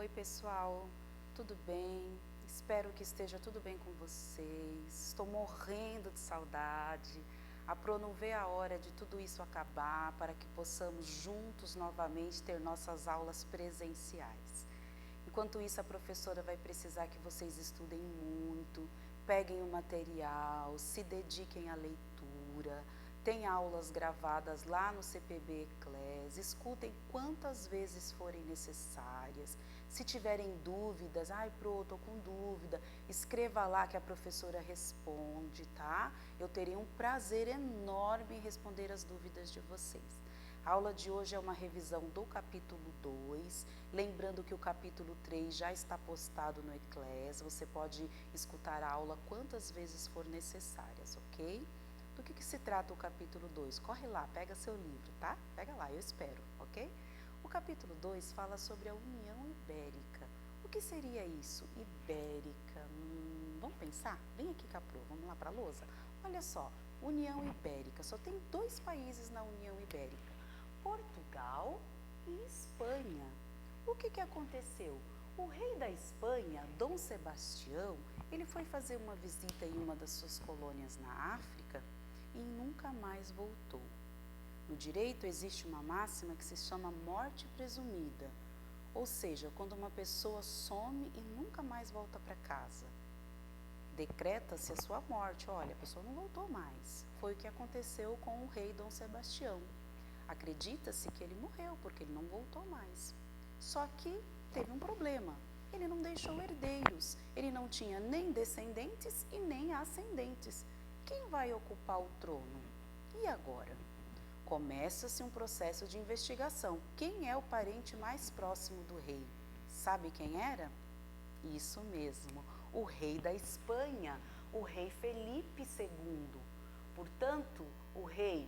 Oi pessoal, tudo bem? Espero que esteja tudo bem com vocês. Estou morrendo de saudade. A Pro não vê a hora de tudo isso acabar para que possamos juntos novamente ter nossas aulas presenciais. Enquanto isso, a professora vai precisar que vocês estudem muito, peguem o material, se dediquem à leitura, tem aulas gravadas lá no CPB Eclés, escutem quantas vezes forem necessárias. Se tiverem dúvidas, Pro, tô com dúvida, escreva lá que a professora responde, tá? Eu terei um prazer enorme em responder as dúvidas de vocês. A aula de hoje é uma revisão do capítulo 2, lembrando que o capítulo 3 já está postado no Eclés, você pode escutar a aula quantas vezes for necessárias, ok? Do que se trata o capítulo 2? Corre lá, pega seu livro, tá? Pega lá, eu espero, ok? O capítulo 2 fala sobre a União Ibérica. O que seria isso? Ibérica. Vamos pensar? Vem aqui, Capro, vamos lá para a lousa. Olha só, União Ibérica, só tem 2 países na União Ibérica, Portugal e Espanha. O que aconteceu? O rei da Espanha, Dom Sebastião, ele foi fazer uma visita em uma das suas colônias na África e nunca mais voltou. No direito existe uma máxima que se chama morte presumida, ou seja, quando uma pessoa some e nunca mais volta para casa. Decreta-se a sua morte, olha, a pessoa não voltou mais. Foi o que aconteceu com o rei Dom Sebastião. Acredita-se que ele morreu porque ele não voltou mais. Só que teve um problema, ele não deixou herdeiros, ele não tinha nem descendentes e nem ascendentes. Quem vai ocupar o trono? E agora? Começa-se um processo de investigação. Quem é o parente mais próximo do rei? Sabe quem era? Isso mesmo, o rei da Espanha, o rei Felipe II. Portanto, o rei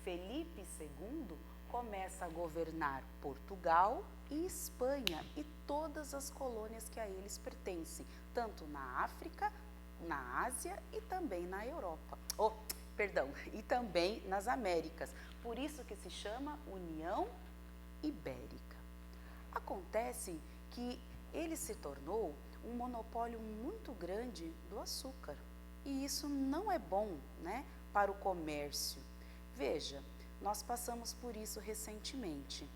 Felipe II começa a governar Portugal e Espanha e todas as colônias que a eles pertencem, tanto na África, na Ásia e também na Europa. E também nas Américas. Por isso que se chama União Ibérica. Acontece que ele se tornou um monopólio muito grande do açúcar. E isso não é bom, né, para o comércio. Veja, nós passamos por isso recentemente.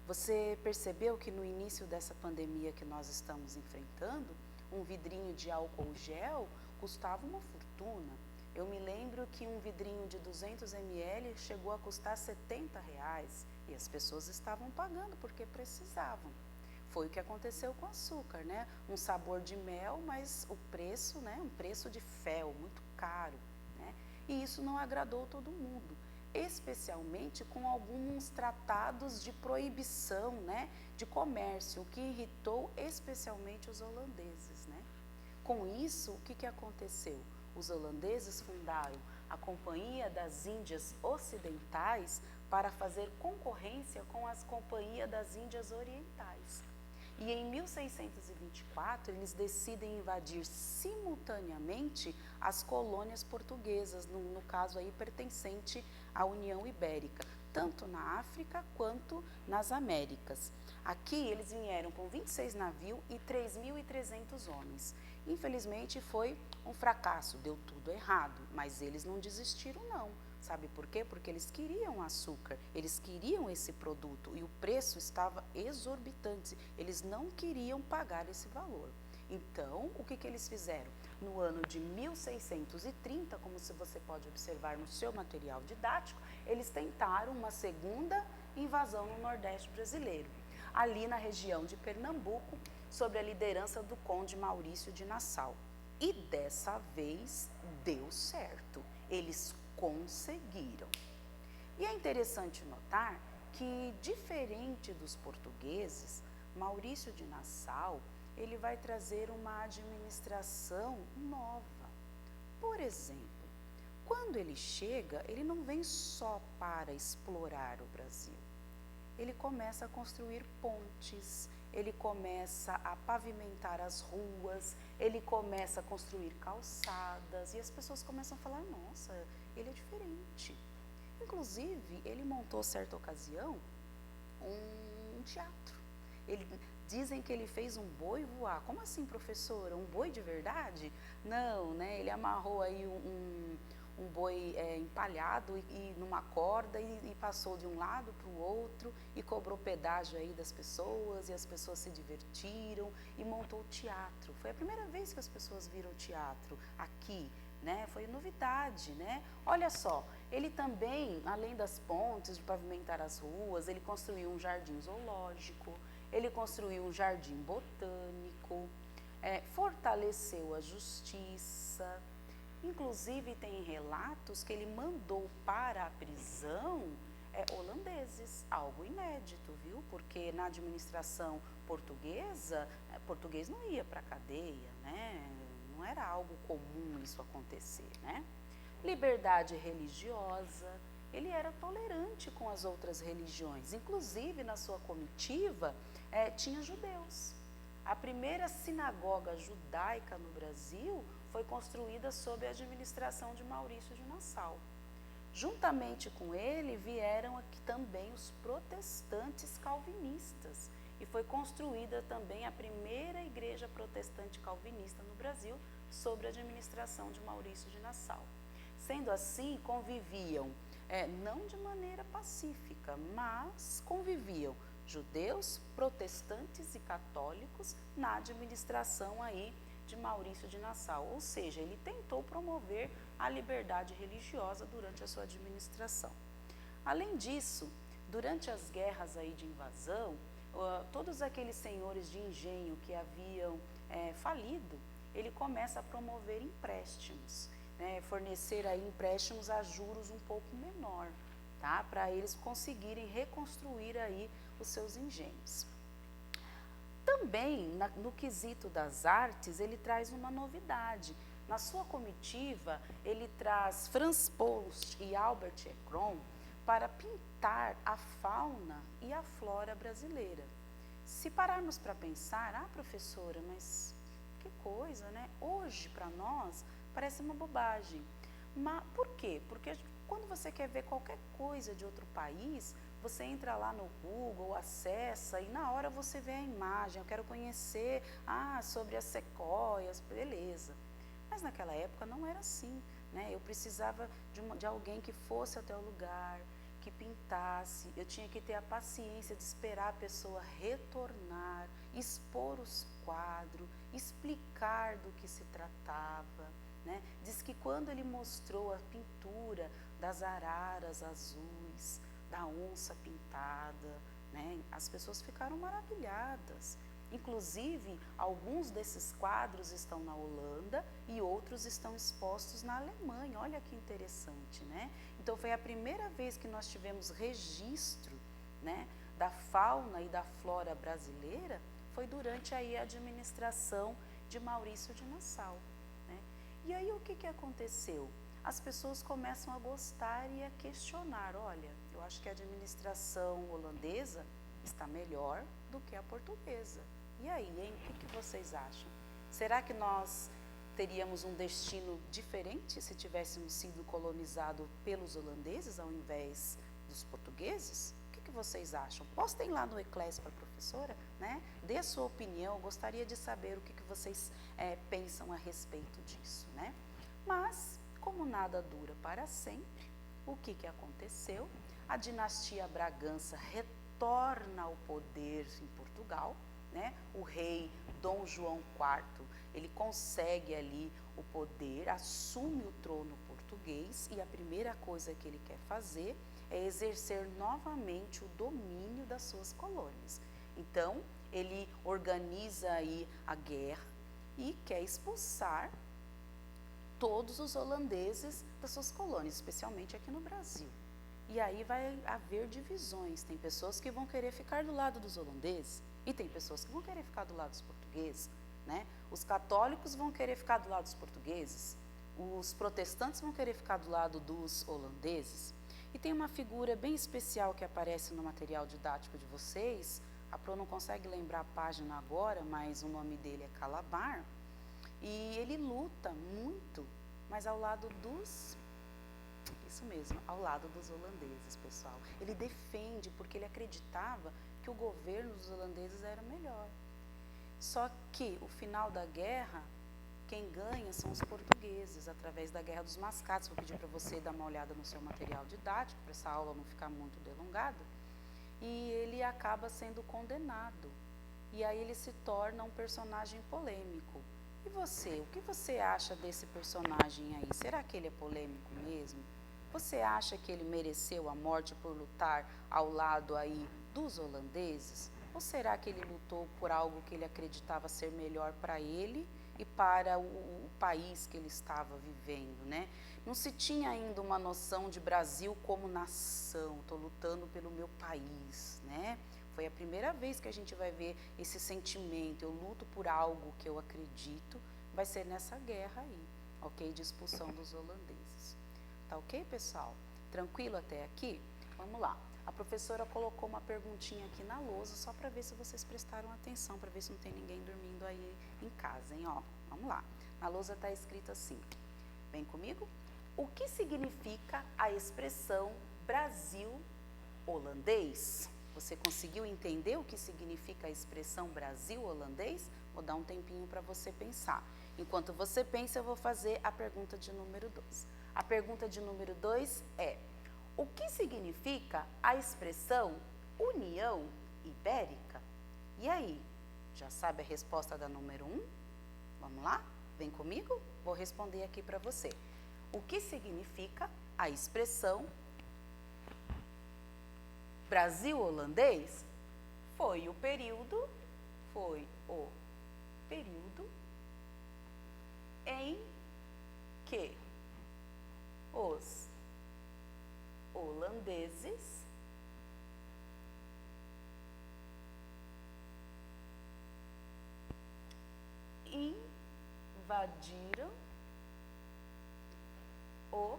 Você percebeu que no início dessa pandemia que nós estamos enfrentando, um vidrinho de álcool gel custava uma fortuna. Eu me lembro que um vidrinho de 200 ml chegou a custar R$70 e as pessoas estavam pagando porque precisavam. Foi o que aconteceu com o açúcar, né? Um sabor de mel, mas o preço, né? Um preço de fel, muito caro, né? E isso não agradou todo mundo, especialmente com alguns tratados de proibição, né? De comércio, o que irritou especialmente os holandeses, né? Com isso, o que aconteceu? Os holandeses fundaram a Companhia das Índias Ocidentais para fazer concorrência com as Companhias das Índias Orientais. E em 1624, eles decidem invadir simultaneamente as colônias portuguesas, no caso aí pertencente à União Ibérica, tanto na África quanto nas Américas. Aqui eles vieram com 26 navios e 3.300 homens. Infelizmente foi um fracasso, deu tudo errado, mas eles não desistiram não. Sabe por quê? Porque eles queriam açúcar, eles queriam esse produto e o preço estava exorbitante, eles não queriam pagar esse valor. Então, o que eles fizeram? No ano de 1630, como você pode observar no seu material didático, eles tentaram uma segunda invasão no Nordeste brasileiro, ali na região de Pernambuco, sob a liderança do conde Maurício de Nassau. E dessa vez deu certo, eles conseguiram. E é interessante notar que, diferente dos portugueses, Maurício de Nassau, ele vai trazer uma administração nova. Por exemplo, quando ele chega, ele não vem só para explorar o Brasil. Ele começa a construir pontes, ele começa a pavimentar as ruas, ele começa a construir calçadas e as pessoas começam a falar, nossa, ele é diferente. Inclusive, ele montou, certa ocasião, um teatro. Ele Dizem que ele fez um boi voar. Como assim, professora? Um boi de verdade? Não, né? Ele amarrou aí um boi empalhado e numa corda e passou de um lado para o outro e cobrou pedágio aí das pessoas e as pessoas se divertiram e montou teatro. Foi a primeira vez que as pessoas viram teatro aqui, né? Foi novidade, né? Olha só, ele também, além das pontes, de pavimentar as ruas, ele construiu um jardim zoológico, ele construiu um jardim botânico, fortaleceu a justiça. Inclusive, tem relatos que ele mandou para a prisão holandeses, algo inédito, viu? Porque na administração portuguesa, português não ia para a cadeia, né? Não era algo comum isso acontecer, né? Liberdade religiosa, ele era tolerante com as outras religiões, inclusive na sua comitiva tinha judeus. A primeira sinagoga judaica no Brasil foi construída sob a administração de Maurício de Nassau. Juntamente com ele vieram aqui também os protestantes calvinistas e foi construída também a primeira igreja protestante calvinista no Brasil sob a administração de Maurício de Nassau. Sendo assim, conviviam, não de maneira pacífica, mas conviviam judeus, protestantes e católicos na administração aí de Maurício de Nassau, ou seja, ele tentou promover a liberdade religiosa durante a sua administração. Além disso, durante as guerras aí de invasão, todos aqueles senhores de engenho que haviam falido, ele começa a promover empréstimos, fornecer aí empréstimos a juros um pouco menor, tá? Para eles conseguirem reconstruir aí os seus engenhos. Também, no quesito das artes, ele traz uma novidade. Na sua comitiva, ele traz Franz Post e Albert Ekron para pintar a fauna e a flora brasileira. Se pararmos para pensar, professora, mas que coisa, né? Hoje, para nós, parece uma bobagem. Mas por quê? Porque quando você quer ver qualquer coisa de outro país, você entra lá no Google, acessa e na hora você vê a imagem. Eu quero conhecer sobre as sequoias, beleza. Mas naquela época não era assim, né? Eu precisava de alguém que fosse até o lugar, que pintasse. Eu tinha que ter a paciência de esperar a pessoa retornar, expor os quadros, explicar do que se tratava, né? Diz que quando ele mostrou a pintura das araras azuis, da onça pintada, né? As pessoas ficaram maravilhadas. Inclusive, alguns desses quadros estão na Holanda e outros estão expostos na Alemanha. Olha que interessante, né? Então, foi a primeira vez que nós tivemos registro, né, da fauna e da flora brasileira, foi durante aí a administração de Maurício de Nassau, né? E aí, o que aconteceu? As pessoas começam a gostar e a questionar. Olha, eu acho que a administração holandesa está melhor do que a portuguesa. E aí, hein? O que vocês acham? Será que nós teríamos um destino diferente se tivéssemos sido colonizados pelos holandeses ao invés dos portugueses? O que vocês acham? Postem lá no Eclésia para a professora, né? Dê a sua opinião, eu gostaria de saber o que vocês pensam a respeito disso, né? Mas, como nada dura para sempre, o que aconteceu? A dinastia Bragança retorna ao poder em Portugal, né? O rei Dom João IV, ele consegue ali o poder, assume o trono português e a primeira coisa que ele quer fazer é exercer novamente o domínio das suas colônias. Então, ele organiza aí a guerra e quer expulsar todos os holandeses das suas colônias, especialmente aqui no Brasil. E aí vai haver divisões. Tem pessoas que vão querer ficar do lado dos holandeses e tem pessoas que vão querer ficar do lado dos portugueses, né? Os católicos vão querer ficar do lado dos portugueses, os protestantes vão querer ficar do lado dos holandeses. E tem uma figura bem especial que aparece no material didático de vocês. A Pro não consegue lembrar a página agora, mas o nome dele é Calabar. E ele luta muito, mas ao lado dos... Isso mesmo, ao lado dos holandeses, pessoal. Ele defende porque ele acreditava que o governo dos holandeses era melhor. Só que o final da guerra, quem ganha são os portugueses, através da Guerra dos Mascates. Vou pedir para você dar uma olhada no seu material didático, para essa aula não ficar muito delongada. E ele acaba sendo condenado. E aí ele se torna um personagem polêmico. E você, o que você acha desse personagem aí? Será que ele é polêmico mesmo? Você acha que ele mereceu a morte por lutar ao lado aí dos holandeses? Ou será que ele lutou por algo que ele acreditava ser melhor para ele e para o país que ele estava vivendo, né? Não se tinha ainda uma noção de Brasil como nação, estou lutando pelo meu país, né? Foi a primeira vez que a gente vai ver esse sentimento, eu luto por algo que eu acredito, vai ser nessa guerra aí, ok? De expulsão dos holandeses. Tá ok, pessoal? Tranquilo até aqui? Vamos lá. A professora colocou uma perguntinha aqui na lousa, só para ver se vocês prestaram atenção, para ver se não tem ninguém dormindo aí em casa, hein? Ó, vamos lá. Na lousa está escrito assim, vem comigo? O que significa a expressão Brasil holandês? Você conseguiu entender o que significa a expressão Brasil holandês? Vou dar um tempinho para você pensar. Enquanto você pensa, eu vou fazer a pergunta de número 2. A pergunta de número 2 é: o que significa a expressão União Ibérica? E aí, já sabe a resposta da número 1? Vamos lá? Vem comigo? Vou responder aqui para você. O que significa a expressão Brasil holandês? Foi o período em que os holandeses invadiram o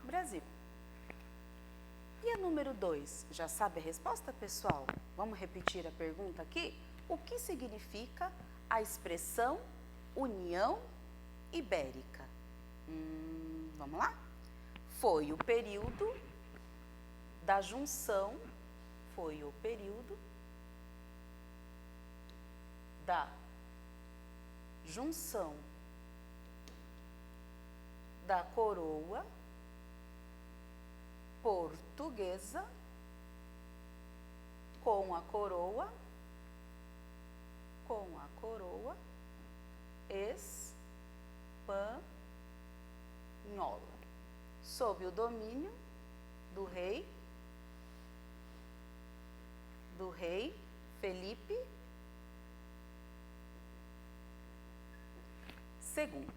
Brasil. E a número 2, já sabe a resposta, pessoal? Vamos repetir a pergunta aqui? O que significa a expressão União Ibérica? Vamos lá? Foi o período da junção, da coroa portuguesa com a coroa espanhola, sob o domínio do rei Felipe II.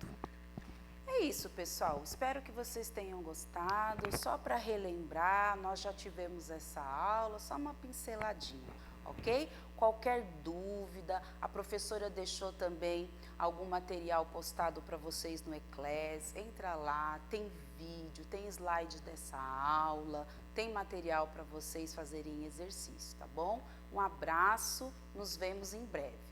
É isso, pessoal. Espero que vocês tenham gostado. Só para relembrar, nós já tivemos essa aula, só uma pinceladinha, ok? Qualquer dúvida, a professora deixou também algum material postado para vocês no Eclass. Entra lá, tem vídeo, tem slide dessa aula, tem material para vocês fazerem exercício, tá bom? Um abraço, nos vemos em breve.